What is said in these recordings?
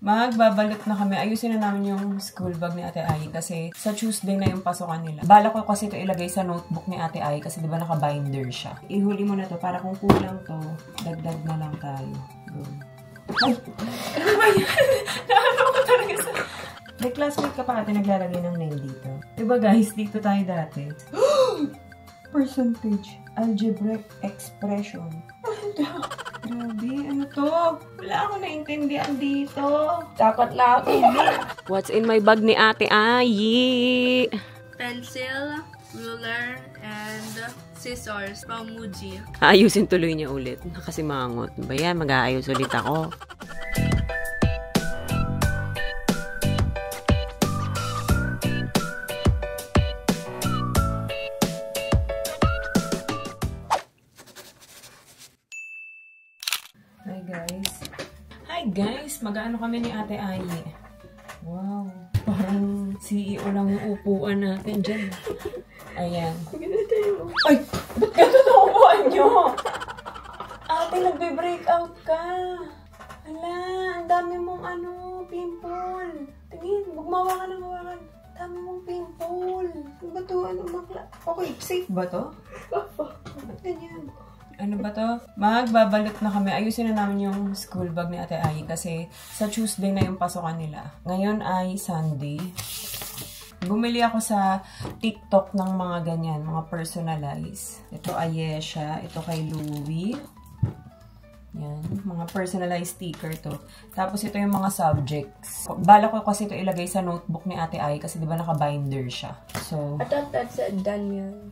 Magbabalot na kami. Ayusin na namin yung school bag ni Ate Ai kasi sa Tuesday na yung pasokan nila. Bala ko kasi ito ilagay sa notebook ni Ate Ai kasi di ba naka-binder siya. Ihuli mo na to para kung kulang to, dagdag na lang tayo. Go. Ay! Ano ba yan? Naano ko talaga sa... May classmate ka pa ate naglalagay ng nail dito. Diba guys, dito tayo dati. Percentage. Algebraic expression. Grabe, ano to? Wala ako naintindihan dito. Takot na ako. What's in my bag ni Ate Ai? Pencil, ruler, and scissors from Muji. Ayusin tuloy niya ulit. Nakasimangot. Ba yan? Mag-aayos ulit ako. Hi guys! Mag-ano kami ni Ate Ai. Wow! Parang CEO lang yung upuan natin dyan. Ayan. Ay! Ba't gano'n ang upuan nyo? Ate, nagbe-breakout ka. Hala, ang dami mong pimple. Tingin, magmawa ka ng hawakan. Dami mong pimple. Ano ba to? Ano bakla? Okay, safe ba to? Ba't ganyan? Ano ba to? Magbabalot na kami. Ayusin na namin yung school bag ni Ate Ai kasi sa Tuesday na yung pasokan nila. Ngayon ay Sunday. Bumili ako sa TikTok ng mga ganyan, mga personalized. Ito Ayesha, ito kay Louie. Yan, mga personalized sticker to. Tapos ito yung mga subjects. Bala ko kasi ito ilagay sa notebook ni Ate Ai kasi di ba naka-binder siya. So, I thought that's Daniel.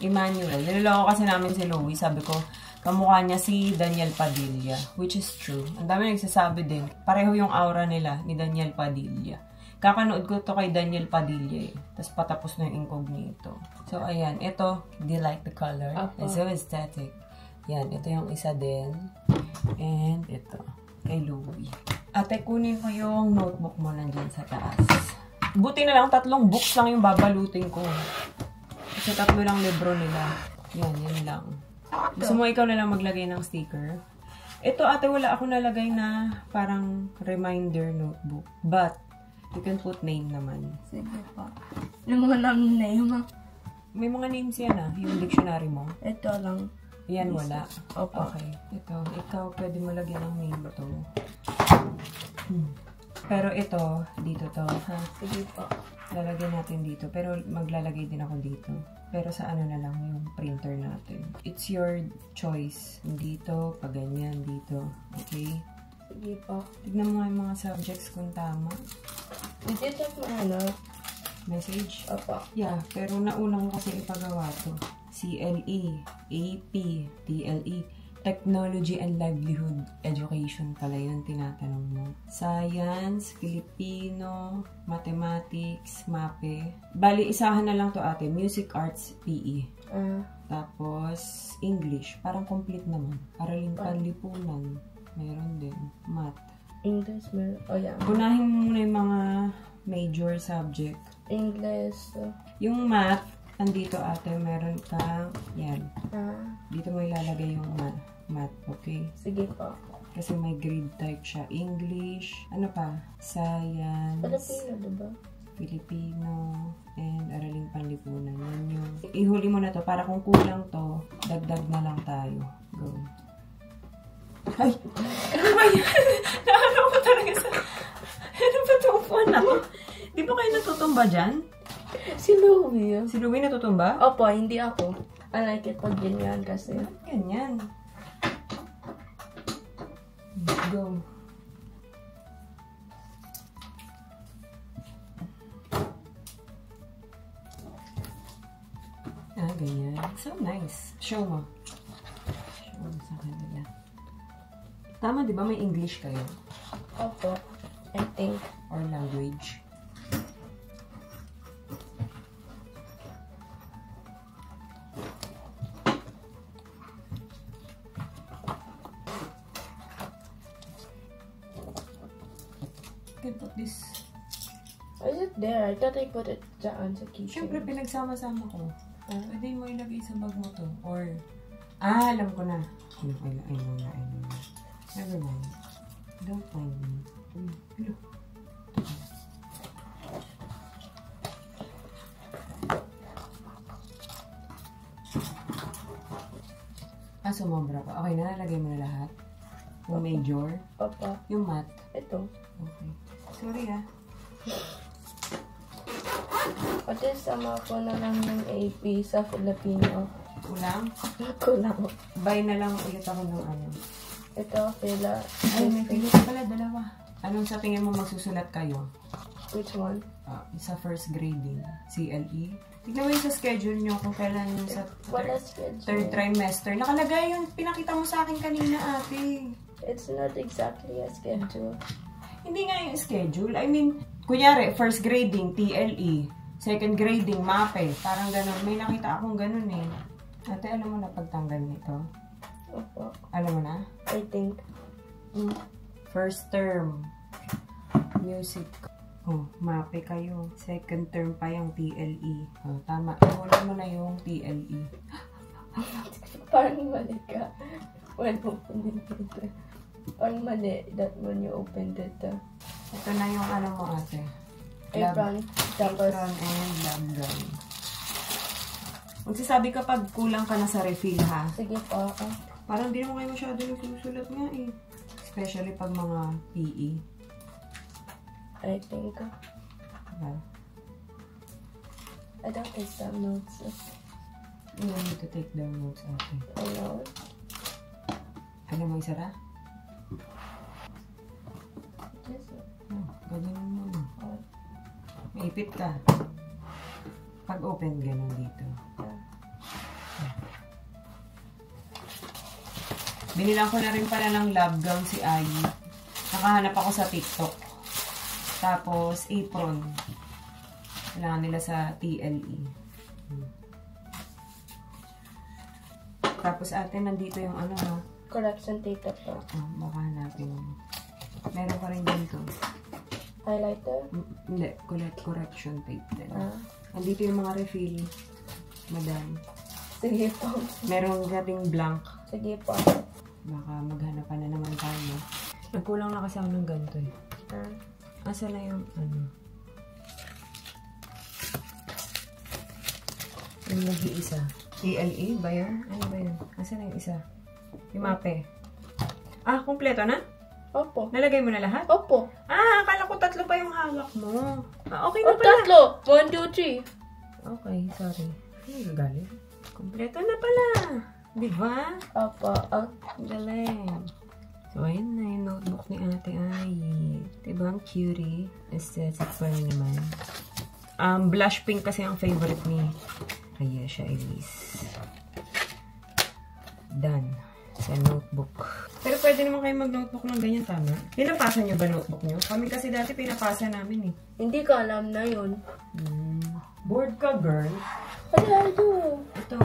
Emmanuel. Niloloko kasi namin si Louie. Sabi ko, kamukha niya si Daniel Padilla. Which is true. Ang dami nagsasabi din. Pareho yung aura nila ni Daniel Padilla. Kakanood ko to kay Daniel Padilla eh. Tapos patapos na yung incognito. So, ayan. Ito, do you like the color? It's so aesthetic. Yan. Ito yung isa din. And ito. Kay Louie. Ate, kunin mo yung notebook mo nandyan sa taas. Buti na lang, 3 books lang yung babalutin ko. Kasi 3 lang libro nila. Yan lang. Gusto mo ikaw na lang maglagay ng sticker? Ito ate, wala ako nalagay na parang reminder notebook. But, you can put name naman. Sige pa. Yung mga name. May mga names yan yung dictionary mo. Ito lang. Yan, wala. Opo. Okay. Ito, ikaw pwede mo lagyan ng name to. Pero ito, dito to. Ha? Sige po. Lalagyan natin dito. Pero maglalagay din ako dito. Pero sa ano na lang yung printer natin. It's your choice. Dito, pag ganyan, dito. Okay? Sige po. Tignan mo nga yung mga subjects kung tama. Did you check my message? Opo. Yeah, pero nauna ko kasi ipagawa to. CLE, AP, TLE. Technology and Livelihood Education pala yun tinatanong mo. Science, Filipino, Mathematics, MAPE. Bali, isahan na lang to ate. Music, Arts, PE. Tapos, English. Parang complete naman. Araling panlipunan. Meron din. Math. English, oh yeah. Unahin mo muna yung mga major subject. English. Yung math, andito ate, meron ka, yan. Dito mo ilalagay yung math, okay? Sige po. Kasi may grade type siya. English, ano pa? Science. Filipino, diba? Filipino, and araling panlipunan. Yan yung, ihuli mo na to, para kung kulang to, dagdag na lang tayo. Go. Ay! Ano ba yan? Naano ko talaga sa... Ano ba ito? Upuan ako? Di ba kayo natutumba dyan? Si Louie. Si Louie natutumba? Opo, hindi ako. I like it pag ganyan kasi. Ganyan. Go. Ganyan. So nice. Show mo. Show mo sa kanila. Tama, di ba? May English kayo? Opo. I think. Or language. can put this. Is it there? I thought I put it dyan sa keychain. Siyempre, pinagsama-sama ko. Pwede mo ilagay sa bag mo to. Or, alam ko na. I know na. Never mind. Don't mind me. Hello. Sumobra pa. Okay na, nalagay mo na lahat. Yung major. Opo. Yung mat. Ito. Okay. Sorry Pati sama ko na lang ng AP sa Filipino. Kulang? Kulang. Buy na lang ulit ako ng ano. Ito, Fila. Ay, may pili pala, dalawa. Anong sa tingin mo magsusulat kayo? Which one? Sa first grading. CLE. Tignan mo yung sa schedule nyo kung kailan yung sa third trimester. Nakalagay yung pinakita mo sa akin kanina, ate. It's not exactly a schedule. Hindi nga yung schedule. I mean, kunyari, first grading, TLE. Second grading, MAPE. Parang ganun. May nakita akong ganun eh. Ate, alam mo na pagtanggal nito? Opo. Alam mo na? I think. First term. Music. Oh, MAPE kayo. Second term pa yung TLE. Oh, tama. Inulan mo na yung TLE. Parang mali ka. When opening it. Parang mali that when you opened it. Ito na yung ano mo, ate. Apron. Tapos. Apron and lab gun. Magsasabi ka pag kulang ka na sa refill, ha? Sige po. Parang di mo kayo masyado yung susulat nga eh. Especially pag mga PE. I think. Diba? I don't take down notes. You need to take down notes, ate. I know. Alam mo isa ra? Yes. Ganyan mo. Maipit ka. Pag open, ganun dito. Binilang ko na rin pala ng lab gown si Ayi. Nakahanap ako sa TikTok. Tapos, apron. Kailangan nila sa TLE. Tapos, ate, nandito yung ano, ha? Correction tape po. Baka hanapin mo. Meron pa rin dito. Highlighter? Hindi. Correction tape din. Nandito yung mga refill. Madam. Sige po. Meron gating blank. Sige po. Baka maghanapan na naman tayo. Nagkulang na kasi ako ng ganito eh. Asa na yung ano? Yung nag-iisa. TLE? Buyer? Ano ba yun? Asa na yung isa? Yung MAPE. Kumpleto na? Opo. Nalagay mo na lahat? Opo. Akala ko 3 pa yung hawak mo. Okay na pala. Tatlo. 1, 2, 3. Okay, sorry. Ay, galing. Kompleto na pala. Diba? Opo. Galing. So, ayun na yung notebook ni Ate Ayi. Diba ang cutie? Aesthetic pa rin naman. Blush pink kasi ang favorite ni Ayesha Elise. Done. Sa notebook. Pero pwede naman kayo mag-notebook ng ganyan, tama? Pinapasa nyo ba notebook nyo? Kami kasi dati pinapasa namin eh. Hindi ko alam na yun. Bored ka, girl? What did I do? Ito.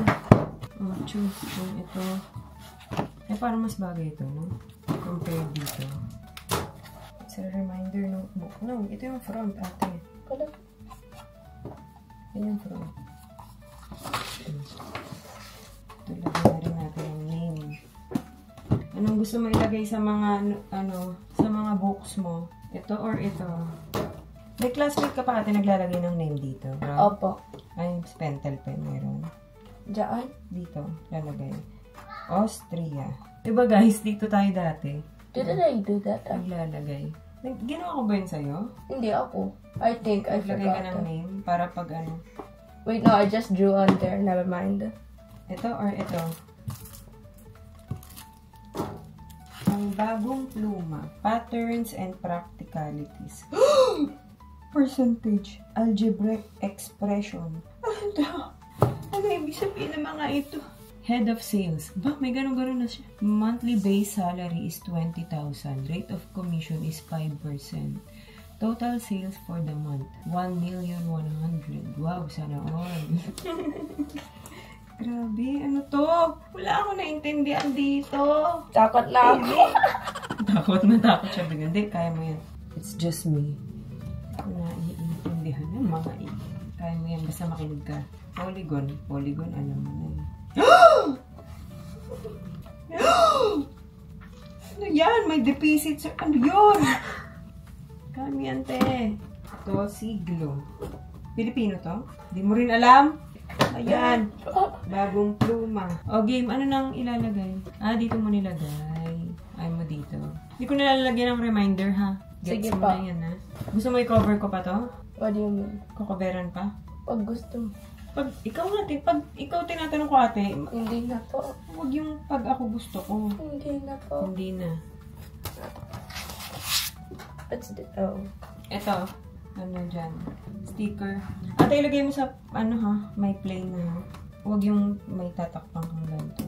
Choose yung ito. Parang mas bagay ito, no? Compare dito. It's a reminder notebook. No, ito yung front, ate. Kala? Yan yung front. Ilagay na rin natin yung name. Anong gusto mo ilagay sa mga, sa mga books mo? Ito or ito? May classmate ka pa ate naglalagay ng name dito. Bro? Opo. Ay, pentel pen meron. Diyan? Dito, lalagay. Austria. Diba guys, dito tayo dati. Didn't I do that? Naglalagay. Ginawa ko ba yun sa'yo? Hindi ako. I think I Naglagay ka ng forgot. name para pag ano. Wait, no, I just drew on there. Never mind. Ito or ito? Ang bagong pluma. Patterns and practicalities. Percentage. Algebraic expression. Ano ibig sabihin ng mga ito? Head of sales. Ba, may ganun-ganun na siya. Monthly base salary is 20,000. Rate of commission is 5%. Total sales for the month, 1,100,000. Wow, sana all. Grabe, ano to? Wala ako naintindihan dito. Takot na ako. Takot siya. Hindi, kaya mo yan. It's just me. Wala naiintindihan ng mga Kaya mo yan, basta makinig ka. Polygon, alam mo na yun. Ano yan? May deficit. Ano yun? Kami yan, te. Ito, siglo. Pilipino to? Hindi mo rin alam? Ayan. Bagong pluma. O, game. Ano nang ilalagay? Dito mo nilagay. Ay mo dito. Hindi ko nilalagyan ng reminder, ha? Sige Gets mo pa. na yan, ha? Gusto mo i-cover ko pa to? What do you mean? Kukoveran pa? Pag gusto mo. Pag ikaw tinatanong ko, ate, Hindi na po. huwag yung pag ako gusto ko. Hindi na po. Hindi na. What's the... Oh. Eto. Ano dyan? Sticker. Ate, ilagay mo sa, may plain na. Huwag yung may tatakpang kang ganito.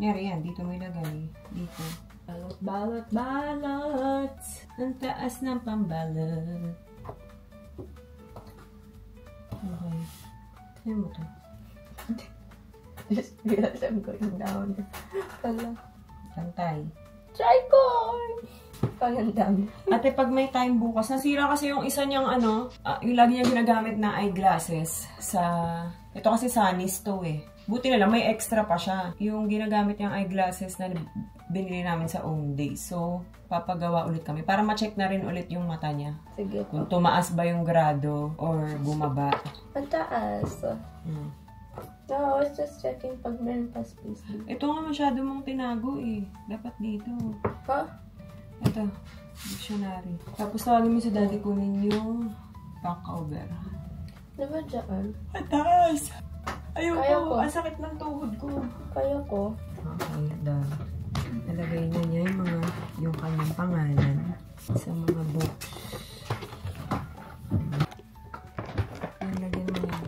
Nyari yan. Dito mo ilagay. Dito. Balot, balot, balot. Ang taas ng pambalot. Okay. Kaya mo to. Just realize I'm going down. Hala. Pantay. Try ko! Ang dami. Ate, pag may time bukas, nasira kasi yung isa niyang yung lagi niya ginagamit na eyeglasses sa... Ito kasi Sunny's to eh. Buti na lang, may extra pa siya. Yung ginagamit niyang eyeglasses na binili namin sa Owndays. So, papagawa ulit kami para ma-check na rin ulit yung mata niya. Sige po. Kung tumaas ba yung grado or bumaba. Ang taas. Hmm. No, I was just checking pag meron pa space dito. Ito nga masyado mong tinago eh. Dapat dito. Ha? Ito, dictionary. Tapos tawagin mo sa daddy kunin yung back cover. Diba dyan? Atas! Ayoko, Kaya ko. ang sakit ng tuhod ko. Kaya ko. Okay, done. Nalagay na niya yung kanyang pangalan sa mga books. Nalagyan mo yan.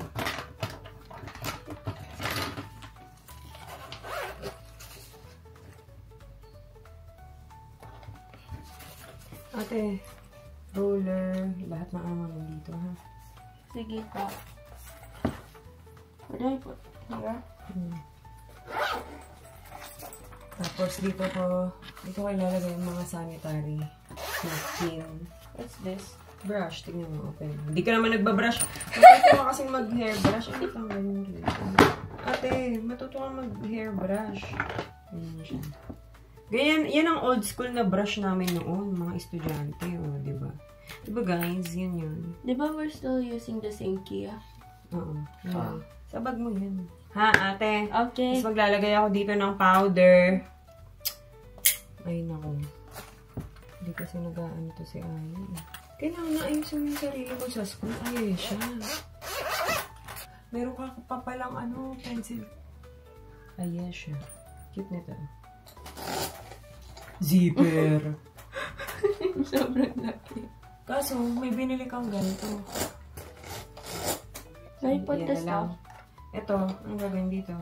Ate, roller, lahat ng ano dito, ha? Sige pa. Where do I put? Here? Tapos dito ko ilalagay yung mga sanitary napkin. What's this? Brush, tingnan mo, open. Hindi ka naman nagbabrush. Matuto ka kasing mag-hairbrush. Ay, tanggal yung dito. Ate, matuto ka mag-hairbrush. Ganyan siya. Ganyan, yan ang old school na brush namin noon, mga estudyante, diba? Diba guys, yan yun. Diba we're still using the same key? Oo. Yeah. Sa bag mo yan. Ha, ate? Okay. Tapos maglalagay ako dito ng powder. Ay, naku. Hindi kasi nag-aano to si Ay. Kailangan na ayusin yung sarili ko sa school. Ay, siya. Meron ka pa palang pencil. Ay, siya. Cute nito. Zipper. Sobrang laki. Kaso, may binili kang ganito. Can I put this stuff? Ito, ang gagawin dito.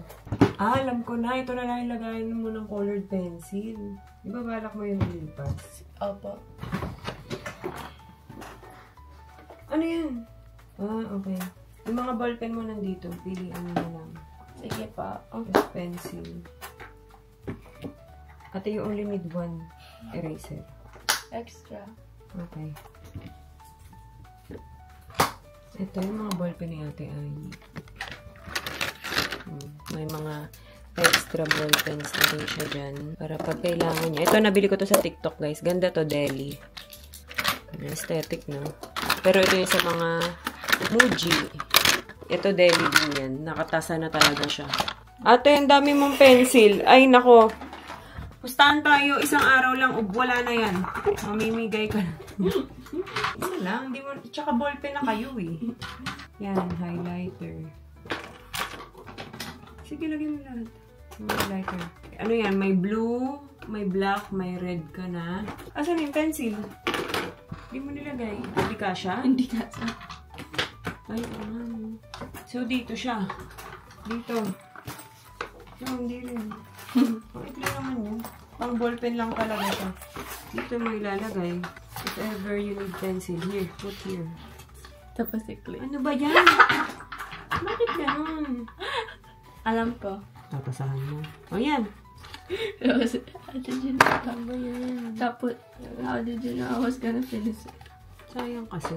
Alam ko na. Ito na lang ilagayin mo ng colored pencil. Di ba balak mo yung lilipas? Opo. Ano yan? Okay. Yung mga ballpen mo nandito. Pilihan mo na lang. Sige pa. Just pencil. Ate, you only need one eraser. Extra. Okay. Ito yung mga ballpen ni Ate Ay. May mga extra ballpens na rin siya dyan. Para pag kailangan niya. Ito, nabili ko to sa TikTok, guys. Ganda to, Deli. Aesthetic, no? Pero ito yung sa mga Muji. Ito, Deli din yan. Nakatasa na talaga siya. Ate, ang dami mong pencil. Ay, nako. Pustahan tayo. Isang araw lang. Wala na yan. Mamimigay ka na. Isa lang. Hindi mo, tsaka ballpen na kayo eh. Yan, highlighter. Sige, lagyan mo lahat. Highlighter. Ano yan? May blue, may black, may red ka na. Asan yung pencil? Hindi mo nilagay. Hindi ka siya? Hindi kasi. Ay, so, dito siya. Dito. No, hindi rin. Ito naman yun. Pang ballpen lang talaga siya. Dito mo ilalagay. If ever you need pencil. Here, put here. Tapos i-click. Ano ba yan? Bakit ganun? Alam ko. Tapasahan mo. O yan. How did you know? Ano ba yan? Tapos, how did you know I was gonna finish it? Sayang kasi.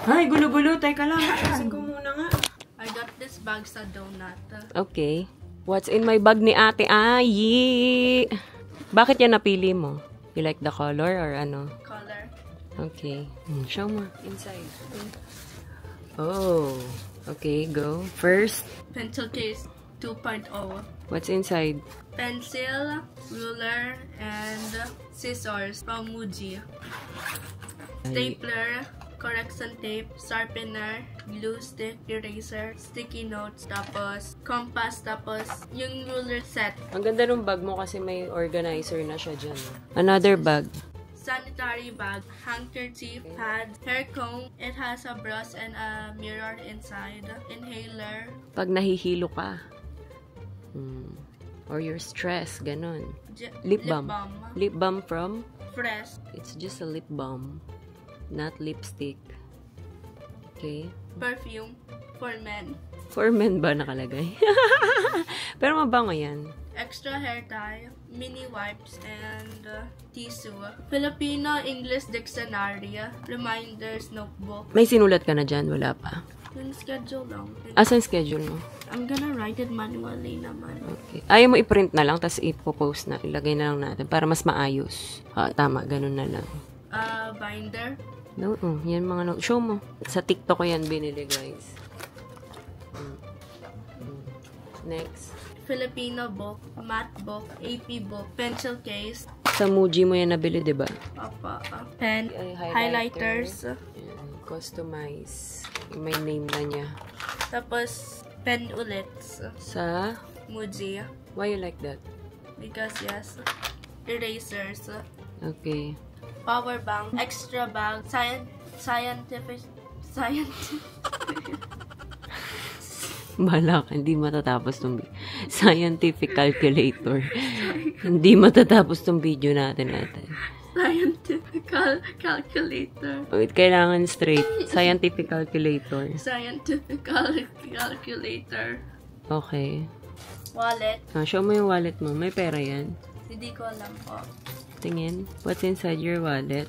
Ay, gulo-gulo. Teka lang. Kasi ko muna nga. I got this bag sa donut. Okay. What's in my bag ni Ate Ayi? Bakit yan napili mo? You like the color or ano? Color. Okay. Show mo. Inside. Oh. Okay, go. First. Pencil case 2.0. What's inside? Pencil, ruler, and scissors from Muji. Stapler, correction tape, sharpener, glue stick, eraser, sticky notes, tapos compass, tapos yung ruler set. Ang ganda ng bag mo kasi may organizer na siya dyan. Another bag. Sanitary bag, handkerchief, pad, hair comb. It has a brush and a mirror inside. Inhaler. Pag nahihilo ka. Or you're stressed, ganon. Lip balm. Lip balm from? Fresh. It's just a lip balm. Not lipstick. Okay. Perfume. For men. For men ba nakalagay? Pero mabango yan. Extra hair tie, mini wipes, and tissue. Filipino-English dictionary, reminders notebook. May sinulat ka na dyan? Wala pa. Yung schedule lang. Asan schedule mo? I'm gonna write it manually naman. Okay. Ayaw mo i-print na lang, tapos ipopost na. Ilagay na lang natin para mas maayos. Tama, ganun na lang. Binder. No, yan mga note. Show mo. Sa TikTok ko yan binili, guys. Next. Filipino book, math book, AP book, pencil case. Sa Muji mo yan nabili, diba? Pen, highlighters. Customize. May name na niya. Tapos, pen ulit. Sa? Muji. Why you like that? Because yes. Erasers. Okay. Power bank, extra bag, scientific. Bahala ka, hindi matatapos tong scientific calculator. Hindi matatapos tong video natin. Scientific calculator. Wait, kailangan straight. Scientific calculator. Scientific calculator. Okay. Wallet. Show mo yung wallet mo. May pera yan. Hindi ko alam po. Tingin. What's inside your wallet?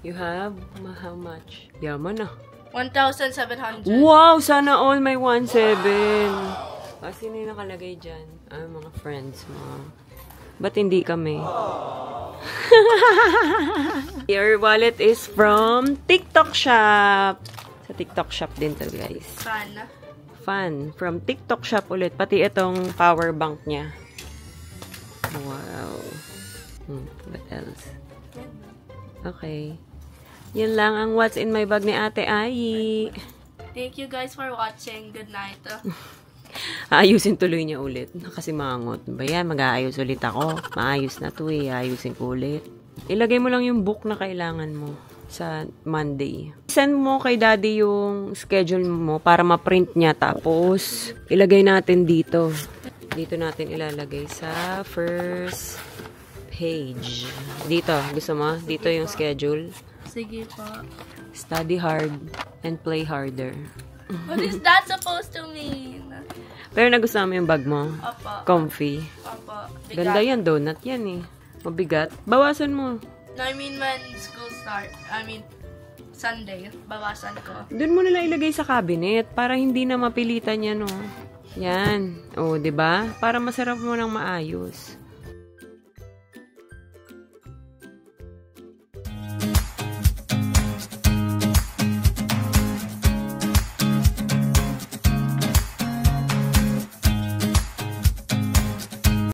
You have how much? Yaman na. 1,700. Wow! Sana all may 1,700. Sino yung nakalagay dyan? Mga friends mo. Ba't hindi kami? Your wallet is from TikTok Shop. Sa TikTok Shop din to, guys. Fun. From TikTok Shop ulit. Pati itong power bank niya. Wow. What else? Okay. Yan lang ang what's in my bag ni Ate Ai. Thank you guys for watching. Good night. Ayusin tuloy niya ulit. Kasi mangot. Ba yan? Mag-aayos ulit ako. Maayos na to eh. Ayusin ko ulit. Ilagay mo lang yung book na kailangan mo sa Monday. Send mo kay Daddy yung schedule mo para ma-print niya. Tapos, ilagay natin dito. Dito natin ilalagay sa first page. Dito. Gusto mo? Dito yung schedule. Sige po. Study hard and play harder. What is that supposed to mean? Pero nagustuhan mo yung bag mo? Opo. Comfy. Opo. Bigat. Ganda yan, donut yan eh. Mabigat. Bawasan mo. No, I mean when school start. Sunday. Bawasan ko. Doon mo nila ilagay sa cabinet para hindi na mapilitan yan, oh. Yan. Oh, 'di ba? Para masarap mo nang maayos.